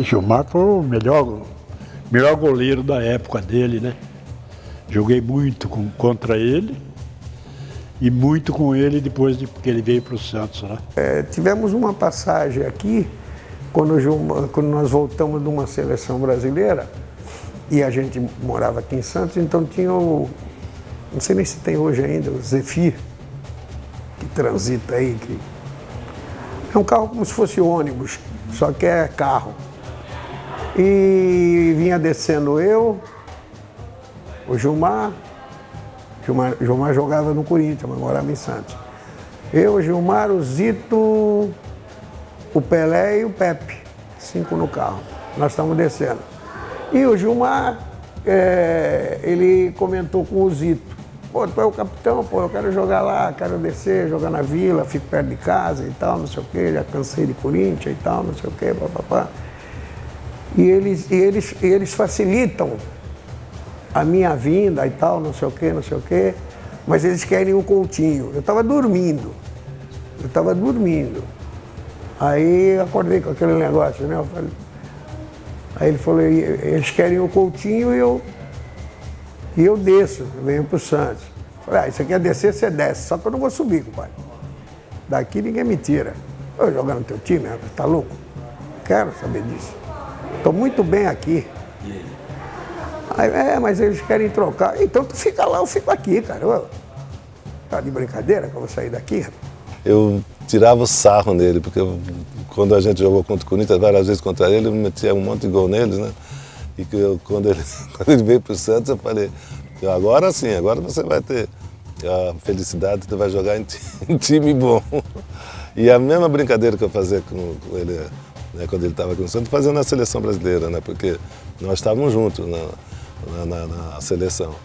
Gilmar foi o melhor goleiro da época dele, né? Joguei muito contra ele e muito com ele depois que ele veio para o Santos, né? Tivemos uma passagem aqui, quando nós voltamos de uma seleção brasileira, e a gente morava aqui em Santos, então tinha não sei nem se tem hoje ainda, o Zefir, que transita aí, é um carro como se fosse ônibus, só que é carro. E vinha descendo eu, o Gilmar jogava no Corinthians, mas morava em Santos. Eu, o Gilmar, o Zito, o Pelé e o Pepe, 5 no carro. Nós estamos descendo. E o Gilmar, ele comentou com o Zito: pô, tu é o capitão, pô, eu quero jogar lá, quero descer, jogar na Vila, fico perto de casa e tal, não sei o quê, já cansei de Corinthians e tal, não sei o quê, papapá. E eles facilitam a minha vinda e tal, não sei o quê, mas eles querem o Coutinho. Eu estava dormindo. Aí eu acordei com aquele negócio, né? Aí ele falou: eles querem o Coutinho e eu desço, eu venho pro Santos. Eu falei: isso aqui é descer, você desce, só que eu não vou subir, compadre. Daqui ninguém me tira. Eu jogar no teu time, tá louco? Quero saber disso. Estou muito bem aqui. Aí, mas eles querem trocar. Então tu fica lá, eu fico aqui, cara. Tá de brincadeira que eu vou sair daqui? Eu tirava o sarro nele, porque quando a gente jogou contra o Corinthians, várias vezes contra ele, eu metia um monte de gol neles, né? E quando ele veio para o Santos, eu falei: agora sim, agora você vai ter a felicidade, você vai jogar em time bom. E a mesma brincadeira que eu fazia com ele, né, quando ele estava aqui no Santos, fazia na seleção brasileira, né? Porque nós estávamos juntos na seleção.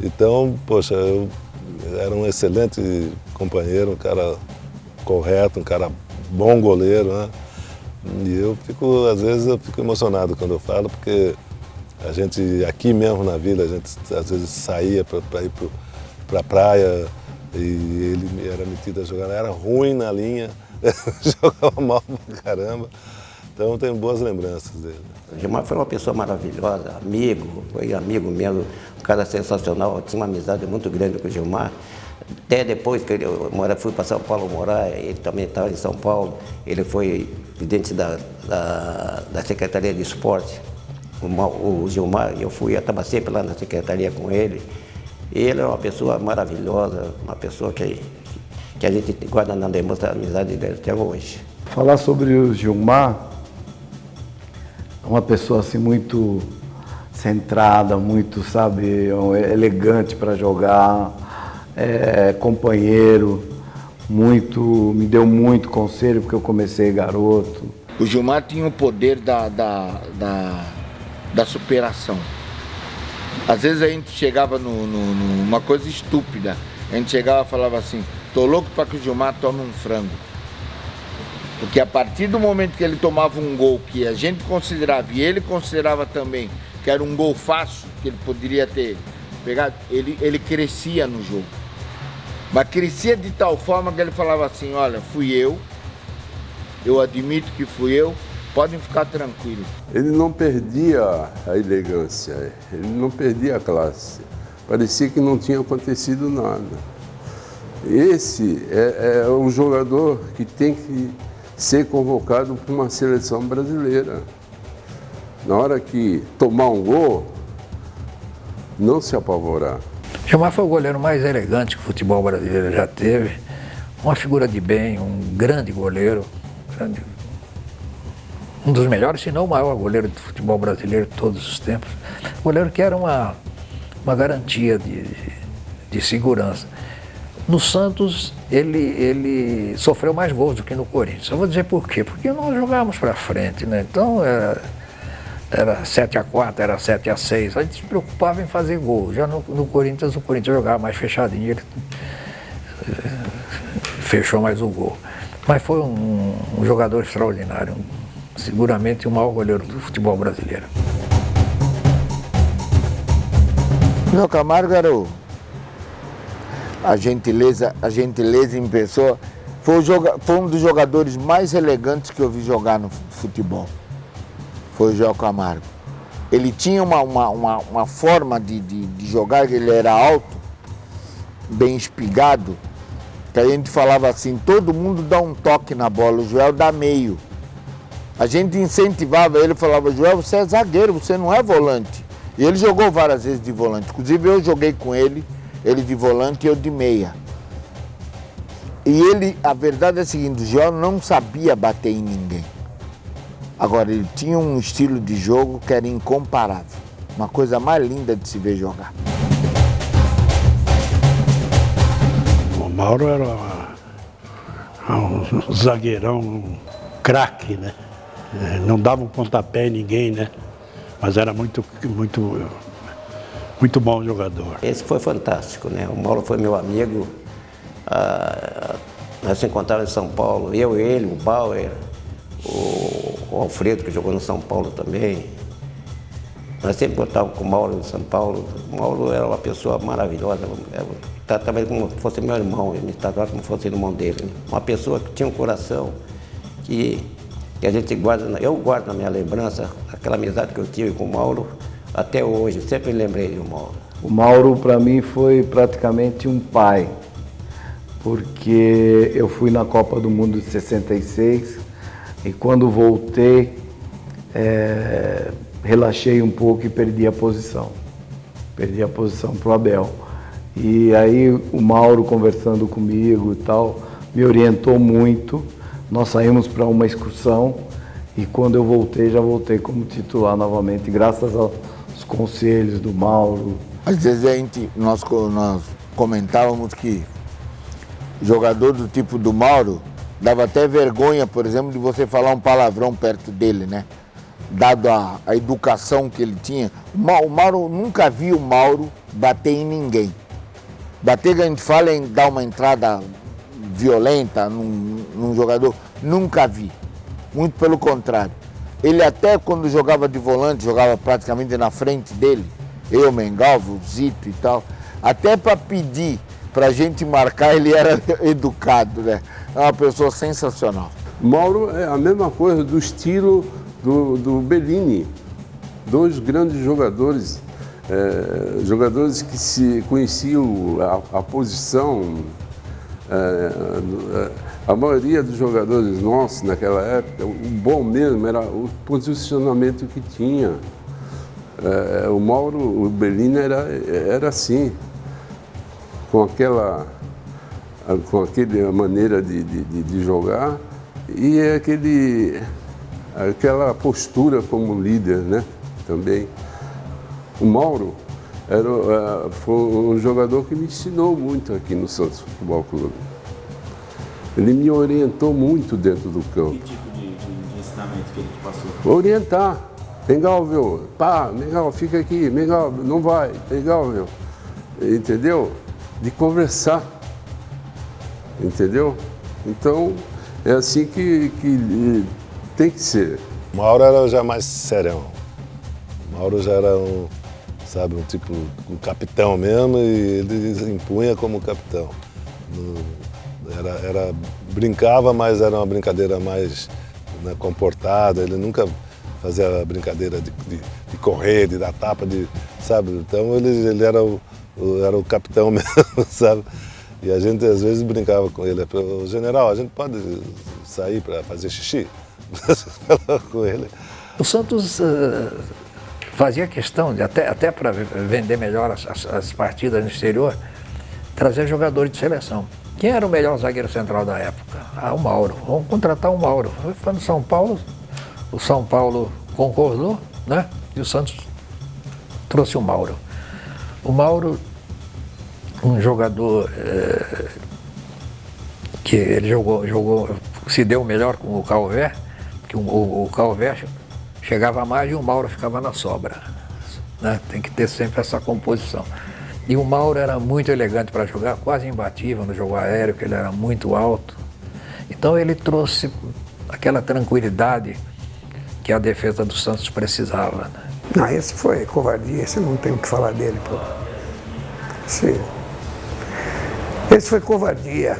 Então, poxa, eu era um excelente companheiro, um cara correto, um cara bom goleiro, né? E às vezes eu fico emocionado quando eu falo, porque a gente, aqui mesmo na Vila, a gente às vezes saía para ir para a praia e ele era metido a jogar, era ruim na linha, jogava mal pra caramba. Então tenho boas lembranças dele. O Gilmar foi uma pessoa maravilhosa, foi amigo mesmo, um cara sensacional. Eu tinha uma amizade muito grande com o Gilmar. Até depois que eu fui para São Paulo morar, ele também estava em São Paulo, ele foi presidente da Secretaria de Esporte. O Gilmar, eu estava sempre lá na secretaria com ele. Ele é uma pessoa maravilhosa, uma pessoa que a gente guarda na lembrança da amizade dele até hoje. Falar sobre o Gilmar, uma pessoa assim muito centrada, muito, sabe, elegante para jogar, companheiro, me deu muito conselho porque eu comecei garoto. O Gilmar tinha o poder da superação. Às vezes a gente chegava numa coisa estúpida, a gente chegava e falava assim: tô louco para que o Gilmar tome um frango. Porque a partir do momento que ele tomava um gol que a gente considerava, e ele considerava também, que era um gol fácil, que ele poderia ter pegado, ele crescia no jogo. Mas crescia de tal forma que ele falava assim: olha, fui eu admito que fui eu, podem ficar tranquilos. Ele não perdia a elegância, ele não perdia a classe. Parecia que não tinha acontecido nada. Esse é um jogador que tem que ser convocado para uma seleção brasileira. Na hora que tomar um gol, não se apavorar. Gilmar foi o goleiro mais elegante que o futebol brasileiro já teve. Uma figura de bem, um grande goleiro. Um dos melhores, se não o maior goleiro do futebol brasileiro de todos os tempos. Goleiro que era uma garantia de segurança. No Santos, ele sofreu mais gols do que no Corinthians. Eu vou dizer por quê. Porque nós jogávamos para frente, né? Então era 7-4, era 7-6. A gente se preocupava em fazer gol. Já no Corinthians, o Corinthians jogava mais fechadinho. Ele fechou mais o gol. Mas foi um jogador extraordinário. Seguramente o maior goleiro do futebol brasileiro. Meu Camargo era a gentileza em pessoa. Foi um dos jogadores mais elegantes que eu vi jogar no futebol. foi o Joel Camargo. Ele tinha uma forma de jogar, que ele era alto, bem espigado, que a gente falava assim, todo mundo dá um toque na bola, o Joel dá meio. A gente incentivava ele, falava, Joel, você é zagueiro, você não é volante. E ele jogou várias vezes de volante, inclusive eu joguei com ele de volante e eu de meia. E ele, a verdade é a seguinte, o Joel não sabia bater em ninguém. Agora, ele tinha um estilo de jogo que era incomparável. Uma coisa mais linda de se ver jogar. O Mauro era um zagueirão craque, né? Não dava um pontapé em ninguém, né? Mas era muito bom jogador. Esse foi fantástico, né? O Mauro foi meu amigo. Nós nos encontramos em São Paulo, eu, ele, o Bauer, o Alfredo, que jogou no São Paulo também. Nós sempre contávamos com o Mauro em São Paulo. O Mauro era uma pessoa maravilhosa. Tratava ele como se fosse meu irmão, ele me tratava como se fosse irmão dele. Né? Uma pessoa que tinha um coração que a gente guarda, eu guardo na minha lembrança aquela amizade que eu tive com o Mauro até hoje. Eu sempre lembrei do Mauro. O Mauro, para mim, foi praticamente um pai, porque eu fui na Copa do Mundo de 66 e quando voltei, relaxei um pouco e perdi a posição. Perdi a posição para o Abel. E aí o Mauro, conversando comigo e tal, me orientou muito. Nós saímos para uma excursão e quando eu voltei, já voltei como titular novamente, graças aos conselhos do Mauro. Às vezes nós comentávamos que jogador do tipo do Mauro dava até vergonha, por exemplo, de você falar um palavrão perto dele, né? Dado a educação que ele tinha. O Mauro, nunca vi o Mauro bater em ninguém. Bater, que a gente fala em dar uma entrada violenta num jogador, nunca vi. Muito pelo contrário. Ele até quando jogava de volante, jogava praticamente na frente dele, eu, Mengalvo, Zito e tal, até para pedir pra gente marcar, ele era educado, né? É uma pessoa sensacional. Mauro é a mesma coisa do estilo do Bellini. Dois grandes jogadores, jogadores que se conheciam a posição. A maioria dos jogadores nossos naquela época, o bom mesmo era o posicionamento que tinha. O Mauro, o Bellini era assim, com aquela maneira de jogar e aquela postura como líder, né? Também. O Mauro foi um jogador que me ensinou muito aqui no Santos Futebol Clube. Ele me orientou muito dentro do campo. Que tipo de ensinamento que ele te passou? Orientar. Mengalvio, pá, Mengalvio, fica aqui, Mengalvio, não vai, Mengalvio. Entendeu? De conversar. Entendeu? Então, é assim que tem que ser. O Mauro era já mais serão. O Mauro já era um tipo, um capitão mesmo, e ele se impunha como capitão. Brincava, mas era uma brincadeira mais, né, comportada, ele nunca fazia a brincadeira de correr, de dar tapa, sabe? Então ele era o capitão mesmo, sabe? E a gente às vezes brincava com ele. O general, a gente pode sair para fazer xixi? Com ele. O Santos fazia questão, até para vender melhor as partidas no exterior, trazer jogadores de seleção. Quem era o melhor zagueiro central da época? O Mauro. Vamos contratar o Mauro. Foi no São Paulo, o São Paulo concordou, né? E o Santos trouxe o Mauro. O Mauro, um jogador que ele jogou, se deu melhor com o Calvé, que o Calvé chegava mais e o Mauro ficava na sobra, né? Tem que ter sempre essa composição. E o Mauro era muito elegante para jogar, quase imbatível no jogo aéreo, que ele era muito alto. Então ele trouxe aquela tranquilidade que a defesa do Santos precisava, né? Não, esse foi covardia, esse não tem o que falar dele, pô. Sim. Esse foi covardia.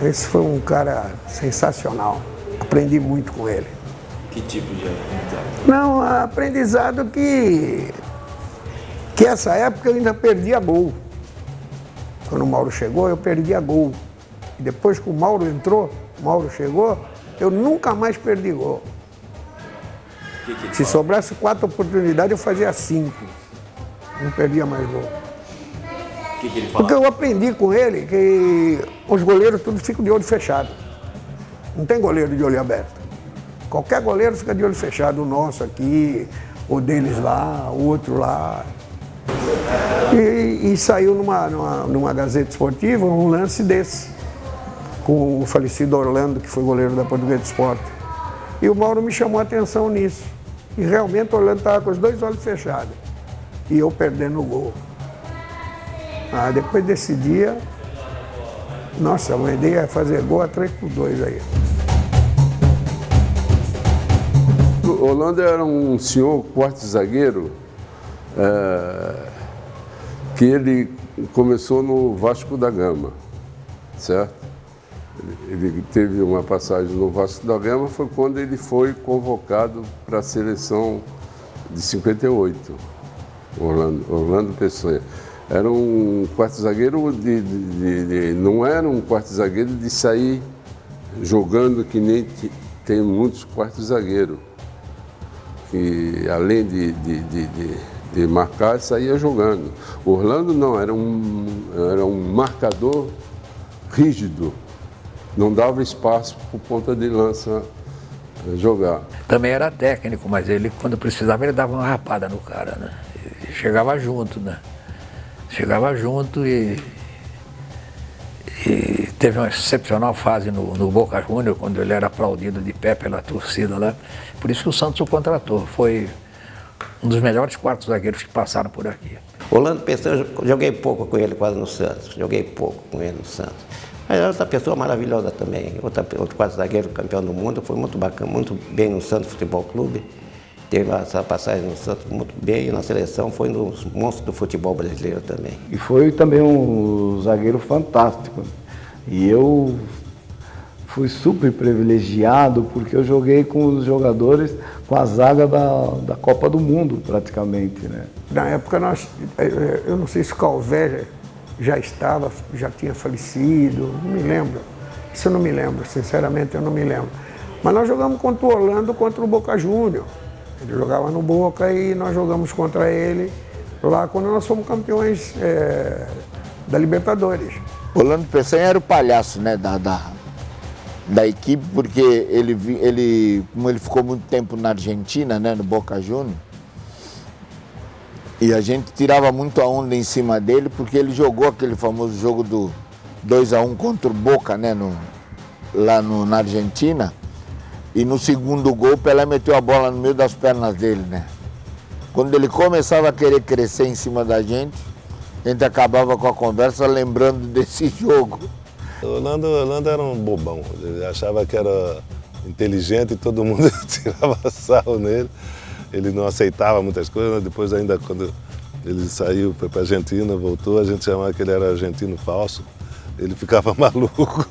Esse foi um cara sensacional. Aprendi muito com ele. O Que tipo de aprendizado? Não, aprendizado que essa época eu ainda perdia gol. Quando o Mauro chegou, eu perdia gol. E depois que o Mauro entrou, o Mauro chegou, eu nunca mais perdi gol. Se sobrasse 4 oportunidades, eu fazia 5. Não perdia mais gol. O que ele falava? Porque eu aprendi com ele que os goleiros tudo ficam de olho fechado. Não tem goleiro de olho aberto. Qualquer goleiro fica de olho fechado. O nosso aqui, o deles lá, o outro lá. E saiu numa Gazeta Esportiva um lance desse, com o falecido Orlando, que foi goleiro da Portuguesa de Esporte. E o Mauro me chamou a atenção nisso. E realmente o Orlando estava com os 2 olhos fechados. E eu perdendo o gol. Depois desse dia, nossa, a ideia é fazer gol a 3-2 aí. O Orlando era um senhor quarto zagueiro, que ele começou no Vasco da Gama, certo? Ele teve uma passagem no Vasco da Gama, foi quando ele foi convocado para a seleção de 58, Orlando Pessoa. Era um quarto zagueiro não era um quarto zagueiro de sair jogando que nem tem muitos quartos zagueiros, que além de marcar, saía jogando. O Orlando não, era um marcador rígido, não dava espaço para o ponta de lança jogar. Também era técnico, mas ele, quando precisava, ele dava uma rapada no cara, né? Ele chegava junto, né? Chegava junto e teve uma excepcional fase no Boca Júnior, quando ele era aplaudido de pé pela torcida lá. Por isso que o Santos o contratou. Foi um dos melhores quartos zagueiros que passaram por aqui. Orlando Pessoa, eu joguei pouco com ele quase no Santos. Joguei pouco com ele no Santos. Mas é outra pessoa maravilhosa também. Outro quarto zagueiro, campeão do mundo. Foi muito bacana, muito bem no Santos Futebol Clube. Teve essa passagem no Santos muito bem, e na seleção foi um dos monstros do futebol brasileiro também. E foi também um zagueiro fantástico. E eu fui super privilegiado porque eu joguei com os jogadores com a zaga da Copa do Mundo, praticamente, né? Na época, eu não sei se o Calvé já tinha falecido, não me lembro. Isso eu não me lembro, sinceramente eu não me lembro. Mas nós jogamos contra o Orlando, contra o Boca Júnior. Ele jogava no Boca e nós jogamos contra ele lá quando nós fomos campeões da Libertadores. Orlando Pessanha era o palhaço, né, da equipe, porque como ele ficou muito tempo na Argentina, né, no Boca Juniors, e a gente tirava muito a onda em cima dele, porque ele jogou aquele famoso jogo do 2-1 contra o Boca, né, na Argentina. E no segundo gol, o Pelé meteu a bola no meio das pernas dele, né? Quando ele começava a querer crescer em cima da gente, a gente acabava com a conversa lembrando desse jogo. O Orlando era um bobão, ele achava que era inteligente e todo mundo tirava sarro nele. Ele não aceitava muitas coisas, depois ainda quando ele saiu, foi para a Argentina, voltou, a gente chamava que ele era argentino falso. Ele ficava maluco.